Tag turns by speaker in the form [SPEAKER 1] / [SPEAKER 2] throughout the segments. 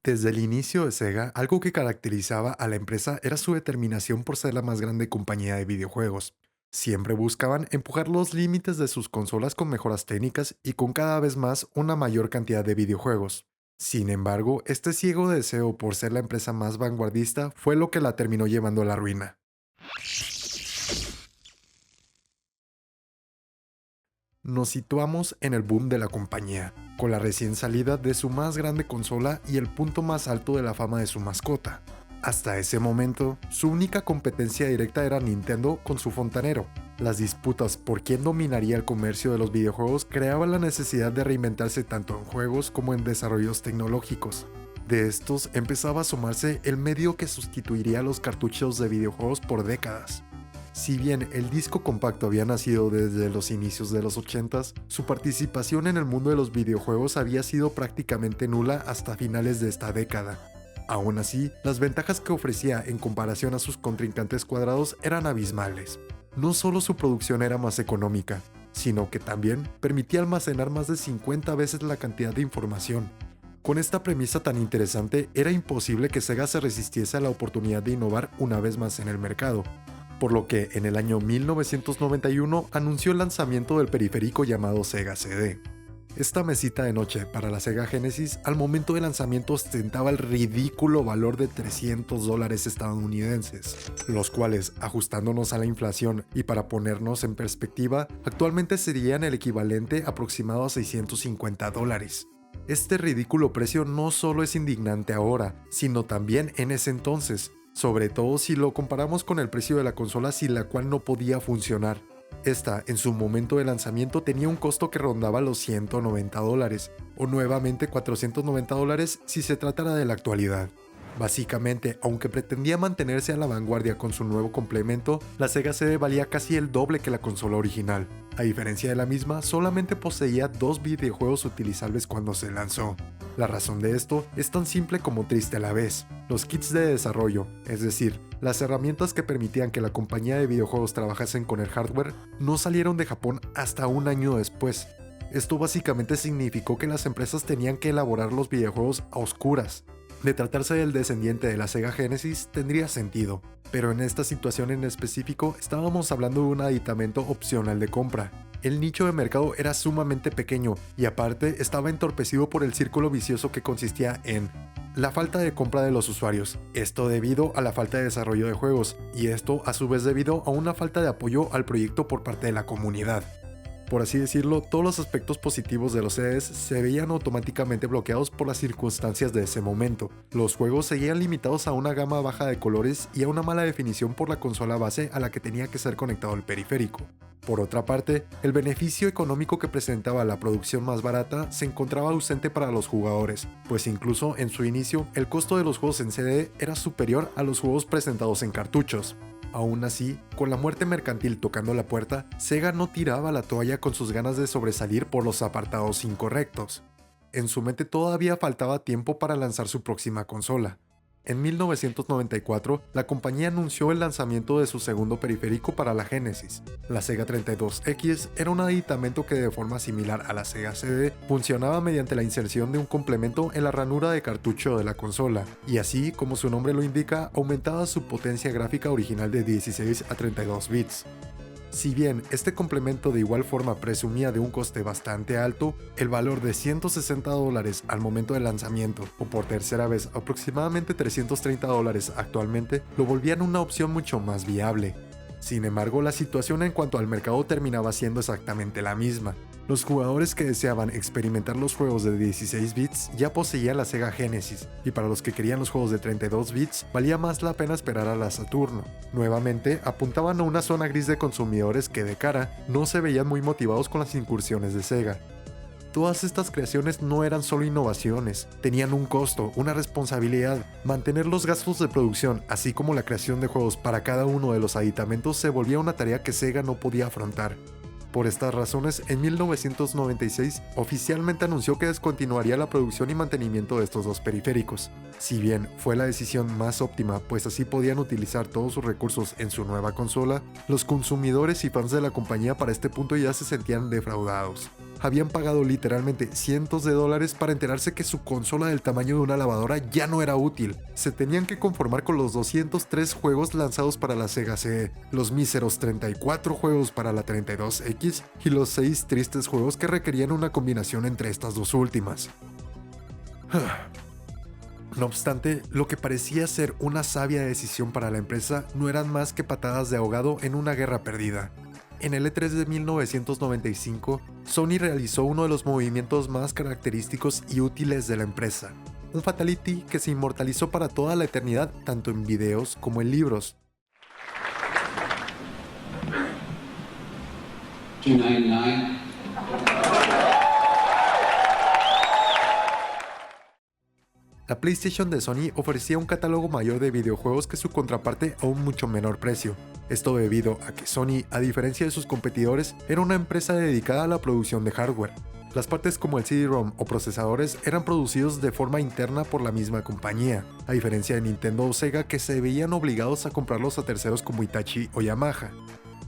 [SPEAKER 1] Desde el inicio de Sega, algo que caracterizaba a la empresa era su determinación por ser la más grande compañía de videojuegos. Siempre buscaban empujar los límites de sus consolas con mejoras técnicas y con cada vez más una mayor cantidad de videojuegos. Sin embargo, este ciego deseo por ser la empresa más vanguardista fue lo que la terminó llevando a la ruina. Nos situamos en el boom de la compañía, con la recién salida de su más grande consola y el punto más alto de la fama de su mascota. Hasta ese momento, su única competencia directa era Nintendo con su fontanero. Las disputas por quién dominaría el comercio de los videojuegos creaban la necesidad de reinventarse tanto en juegos como en desarrollos tecnológicos. De estos empezaba a sumarse el medio que sustituiría a los cartuchos de videojuegos por décadas. Si bien el disco compacto había nacido desde los inicios de los 80s, su participación en el mundo de los videojuegos había sido prácticamente nula hasta finales de esta década. Aún así, las ventajas que ofrecía en comparación a sus contrincantes cuadrados eran abismales. No solo su producción era más económica, sino que también permitía almacenar más de 50 veces la cantidad de información. Con esta premisa tan interesante, era imposible que Sega se resistiese a la oportunidad de innovar una vez más en el mercado, por lo que en el año 1991 anunció el lanzamiento del periférico llamado Sega CD. Esta mesita de noche para la Sega Genesis al momento de lanzamiento ostentaba el ridículo valor de $300 estadounidenses, los cuales, ajustándonos a la inflación y para ponernos en perspectiva, actualmente serían el equivalente aproximado a $650. Este ridículo precio no solo es indignante ahora, sino también en ese entonces, sobre todo si lo comparamos con el precio de la consola sin la cual no podía funcionar. Esta, en su momento de lanzamiento, tenía un costo que rondaba los $190, o nuevamente $490 si se tratara de la actualidad. Básicamente, aunque pretendía mantenerse a la vanguardia con su nuevo complemento, la Sega CD valía casi el doble que la consola original. A diferencia de la misma, solamente poseía 2 videojuegos utilizables cuando se lanzó. La razón de esto es tan simple como triste a la vez. Los kits de desarrollo, es decir, las herramientas que permitían que la compañía de videojuegos trabajasen con el hardware, no salieron de Japón hasta un año después. Esto básicamente significó que las empresas tenían que elaborar los videojuegos a oscuras. De tratarse del descendiente de la Sega Genesis, tendría sentido, pero en esta situación en específico estábamos hablando de un aditamento opcional de compra. El nicho de mercado era sumamente pequeño y aparte estaba entorpecido por el círculo vicioso que consistía en la falta de compra de los usuarios, esto debido a la falta de desarrollo de juegos, y esto a su vez debido a una falta de apoyo al proyecto por parte de la comunidad. Por así decirlo, todos los aspectos positivos de los CDs se veían automáticamente bloqueados por las circunstancias de ese momento. Los juegos seguían limitados a una gama baja de colores y a una mala definición por la consola base a la que tenía que ser conectado el periférico. Por otra parte, el beneficio económico que presentaba la producción más barata se encontraba ausente para los jugadores, pues incluso en su inicio el costo de los juegos en CD era superior a los juegos presentados en cartuchos. Aún así, con la muerte mercantil tocando la puerta, Sega no tiraba la toalla con sus ganas de sobresalir por los apartados incorrectos. En su mente todavía faltaba tiempo para lanzar su próxima consola. En 1994, la compañía anunció el lanzamiento de su segundo periférico para la Genesis. La Sega 32X era un aditamento que de forma similar a la Sega CD funcionaba mediante la inserción de un complemento en la ranura de cartucho de la consola, y así, como su nombre lo indica, aumentaba su potencia gráfica original de 16 a 32 bits. Si bien este complemento de igual forma presumía de un coste bastante alto, el valor de $160 al momento del lanzamiento, o por tercera vez aproximadamente $330 actualmente, lo volvían una opción mucho más viable. Sin embargo, la situación en cuanto al mercado terminaba siendo exactamente la misma. Los jugadores que deseaban experimentar los juegos de 16 bits ya poseían la Sega Genesis, y para los que querían los juegos de 32 bits valía más la pena esperar a la Saturno. Nuevamente, apuntaban a una zona gris de consumidores que de cara no se veían muy motivados con las incursiones de Sega. Todas estas creaciones no eran solo innovaciones, tenían un costo, una responsabilidad. Mantener los gastos de producción, así como la creación de juegos para cada uno de los aditamentos se volvía una tarea que Sega no podía afrontar. Por estas razones, en 1996 oficialmente anunció que descontinuaría la producción y mantenimiento de estos dos periféricos. Si bien fue la decisión más óptima, pues así podían utilizar todos sus recursos en su nueva consola, los consumidores y fans de la compañía para este punto ya se sentían defraudados. habían pagado literalmente cientos de dólares para enterarse que su consola del tamaño de una lavadora ya no era útil. Se tenían que conformar con los 203 juegos lanzados para la Sega CE, los míseros 34 juegos para la 32X y los 6 tristes juegos que requerían una combinación entre estas dos últimas. No obstante, lo que parecía ser una sabia decisión para la empresa no eran más que patadas de ahogado en una guerra perdida. En el E3 de 1995, Sony realizó uno de los movimientos más característicos y útiles de la empresa, un fatality que se inmortalizó para toda la eternidad tanto en videos como en libros.
[SPEAKER 2] 299.
[SPEAKER 1] La PlayStation de Sony ofrecía un catálogo mayor de videojuegos que su contraparte a un mucho menor precio. Esto debido a que Sony, a diferencia de sus competidores, era una empresa dedicada a la producción de hardware. Las partes como el CD-ROM o procesadores eran producidos de forma interna por la misma compañía, a diferencia de Nintendo o Sega que se veían obligados a comprarlos a terceros como Hitachi o Yamaha.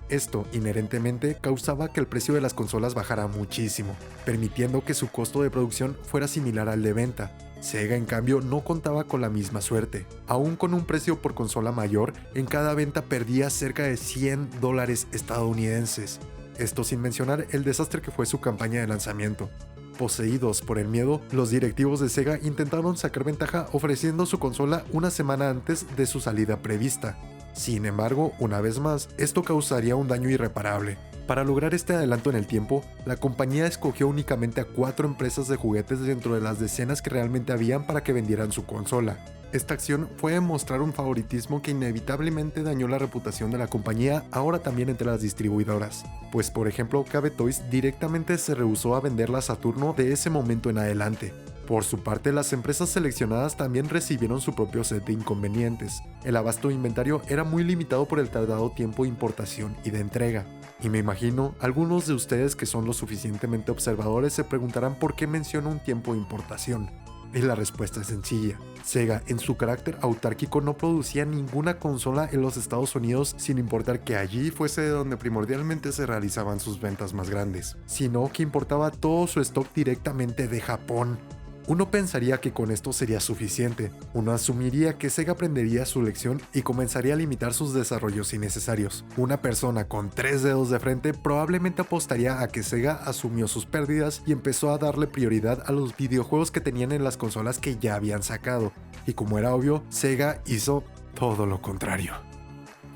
[SPEAKER 1] Esto, inherentemente, causaba que el precio de las consolas bajara muchísimo, permitiendo que su costo de producción fuera similar al de venta. Sega, en cambio, no contaba con la misma suerte. Aún con un precio por consola mayor, en cada venta perdía cerca de $100 estadounidenses. Esto sin mencionar el desastre que fue su campaña de lanzamiento. Poseídos por el miedo, los directivos de Sega intentaron sacar ventaja ofreciendo su consola una semana antes de su salida prevista. Sin embargo, una vez más, esto causaría un daño irreparable. Para lograr este adelanto en el tiempo, la compañía escogió únicamente a 4 empresas de juguetes dentro de las decenas que realmente habían para que vendieran su consola. Esta acción fue demostrar un favoritismo que inevitablemente dañó la reputación de la compañía ahora también entre las distribuidoras, pues por ejemplo KB Toys directamente se rehusó a venderla a Saturno de ese momento en adelante. Por su parte, las empresas seleccionadas también recibieron su propio set de inconvenientes. El abasto de inventario era muy limitado por el tardado tiempo de importación y de entrega. Y me imagino, algunos de ustedes que son lo suficientemente observadores se preguntarán por qué menciono un tiempo de importación. Y la respuesta es sencilla. Sega, en su carácter autárquico, no producía ninguna consola en los Estados Unidos sin importar que allí fuese de donde primordialmente se realizaban sus ventas más grandes, sino que importaba todo su stock directamente de Japón. Uno pensaría que con esto sería suficiente, uno asumiría que Sega aprendería su lección y comenzaría a limitar sus desarrollos innecesarios. Una persona con 3 dedos de frente probablemente apostaría a que Sega asumió sus pérdidas y empezó a darle prioridad a los videojuegos que tenían en las consolas que ya habían sacado, y como era obvio, Sega hizo todo lo contrario.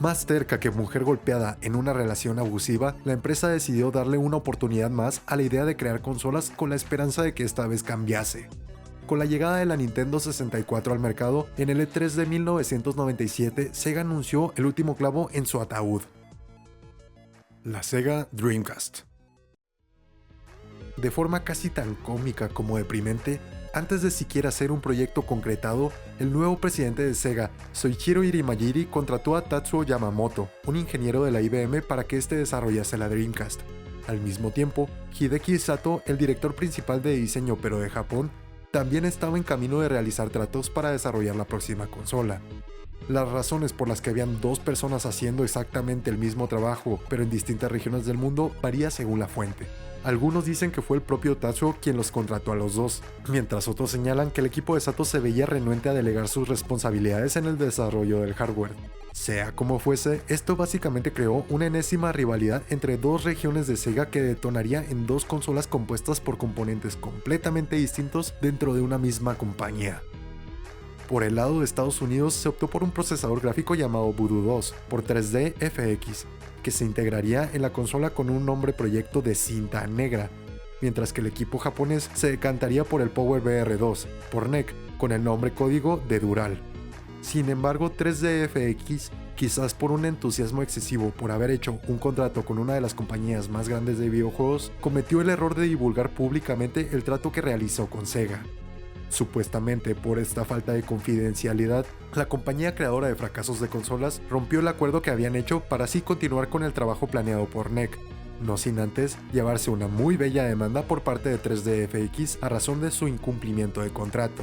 [SPEAKER 1] Más terca que mujer golpeada en una relación abusiva, la empresa decidió darle una oportunidad más a la idea de crear consolas con la esperanza de que esta vez cambiase. Con la llegada de la Nintendo 64 al mercado, en el E3 de 1997, Sega anunció el último clavo en su ataúd: la Sega Dreamcast. De forma casi tan cómica como deprimente, antes de siquiera ser un proyecto concretado, el nuevo presidente de Sega, Soichiro Irimajiri, contrató a Tatsuo Yamamoto, un ingeniero de la IBM, para que este desarrollase la Dreamcast. Al mismo tiempo, Hideki Sato, el director principal de diseño pero de Japón, también estaba en camino de realizar tratos para desarrollar la próxima consola. Las razones por las que habían 2 personas haciendo exactamente el mismo trabajo, pero en distintas regiones del mundo, varía según la fuente. Algunos dicen que fue el propio Tatsuo quien los contrató a los dos, mientras otros señalan que el equipo de Sato se veía renuente a delegar sus responsabilidades en el desarrollo del hardware. Sea como fuese, esto básicamente creó una enésima rivalidad entre 2 regiones de Sega que detonaría en 2 consolas compuestas por componentes completamente distintos dentro de una misma compañía. Por el lado de Estados Unidos se optó por un procesador gráfico llamado Voodoo 2 por 3D FX, que se integraría en la consola con un nombre proyecto de cinta negra, mientras que el equipo japonés se decantaría por el Power VR2 por NEC con el nombre código de Dural. Sin embargo, 3D FX, quizás por un entusiasmo excesivo por haber hecho un contrato con una de las compañías más grandes de videojuegos, cometió el error de divulgar públicamente el trato que realizó con Sega. Supuestamente por esta falta de confidencialidad, la compañía creadora de fracasos de consolas rompió el acuerdo que habían hecho para así continuar con el trabajo planeado por NEC, no sin antes llevarse una muy bella demanda por parte de 3D FX a razón de su incumplimiento de contrato.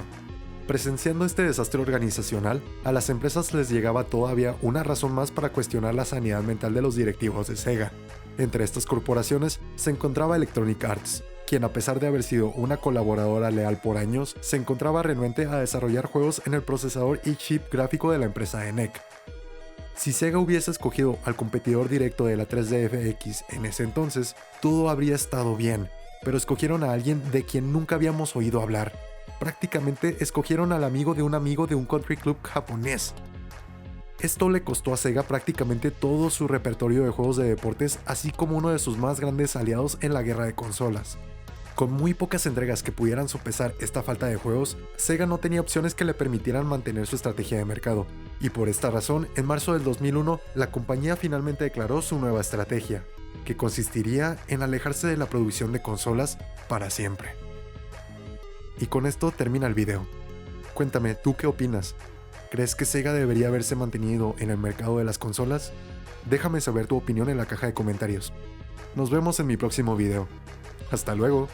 [SPEAKER 1] Presenciando este desastre organizacional, a las empresas les llegaba todavía una razón más para cuestionar la sanidad mental de los directivos de Sega. Entre estas corporaciones se encontraba Electronic Arts, quien a pesar de haber sido una colaboradora leal por años, se encontraba renuente a desarrollar juegos en el procesador y chip gráfico de la empresa ENEC. Si Sega hubiese escogido al competidor directo de la 3DFX en ese entonces, todo habría estado bien, pero escogieron a alguien de quien nunca habíamos oído hablar. Prácticamente escogieron al amigo de un country club japonés. Esto le costó a Sega prácticamente todo su repertorio de juegos de deportes, así como uno de sus más grandes aliados en la guerra de consolas. Con muy pocas entregas que pudieran sopesar esta falta de juegos, Sega no tenía opciones que le permitieran mantener su estrategia de mercado, y por esta razón, en marzo del 2001, la compañía finalmente declaró su nueva estrategia, que consistiría en alejarse de la producción de consolas para siempre. Y con esto termina el video. Cuéntame, ¿tú qué opinas? ¿Crees que Sega debería haberse mantenido en el mercado de las consolas? Déjame saber tu opinión en la caja de comentarios. Nos vemos en mi próximo video. Hasta luego.